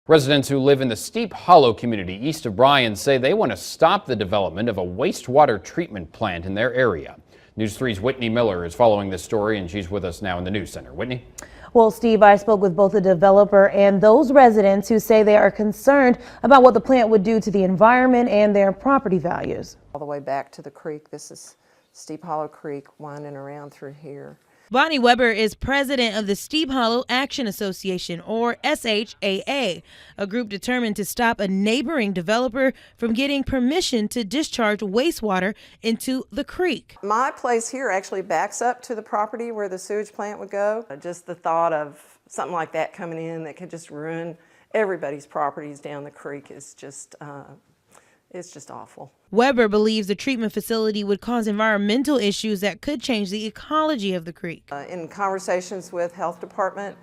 Residents who live in the Steep Hollow community east of Bryan say they want to stop the development of a wastewater treatment plant in their area. News 3's Whitney Miller is following this story, and she's with us now in the news center. Whitney? Well, Steve, I spoke with both the developer and those residents who say they are concerned about what the plant would do to the environment and their property values. All the way back to the creek. This is Steep Hollow Creek winding around through here. Bonnie Weber is president of the Steep Hollow Action Association, or SHAA, a group determined to stop a neighboring developer from getting permission to discharge wastewater into the creek. My place here actually backs up to the property where the sewage plant would go. Just the thought of something like that coming in that could just ruin everybody's properties down the creek is just it's just awful. Weber believes the treatment facility would cause environmental issues that could change the ecology of the creek. In conversations with health department,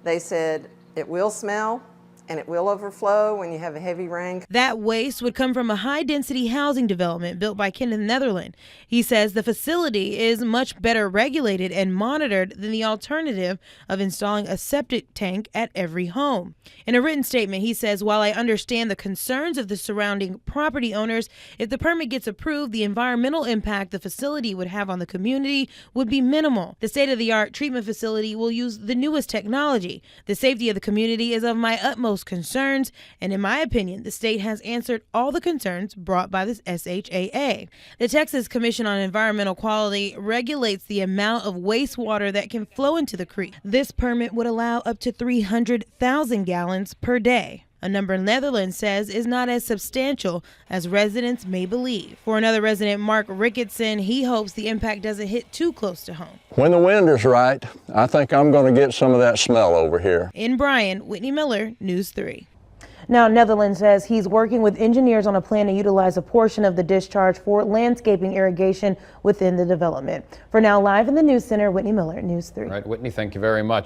they said it will smell and it will overflow when you have a heavy rain. That waste would come from a high-density housing development built by Kenneth Netherland. He says the facility is much better regulated and monitored than the alternative of installing a septic tank at every home. In a written statement, he says, while I understand the concerns of the surrounding property owners, if the permit gets approved, the environmental impact the facility would have on the community would be minimal. The state-of-the-art treatment facility will use the newest technology. The safety of the community is of my utmost concerns, and in my opinion, the state has answered all the concerns brought by this SHAA. The Texas Commission on Environmental Quality regulates the amount of wastewater that can flow into the creek. This permit would allow up to 300,000 gallons per day, a number Netherlands says is not as substantial as residents may believe. For another resident, Mark Ricketson, he hopes the impact doesn't hit too close to home. When the wind is right, I think I'm going to get some of that smell over here. In Bryan, Whitney Miller, News 3. Now, Netherlands says he's working with engineers on a plan to utilize a portion of the discharge for landscaping irrigation within the development. For now, live in the News Center, Whitney Miller, News 3. All right, Whitney, thank you very much.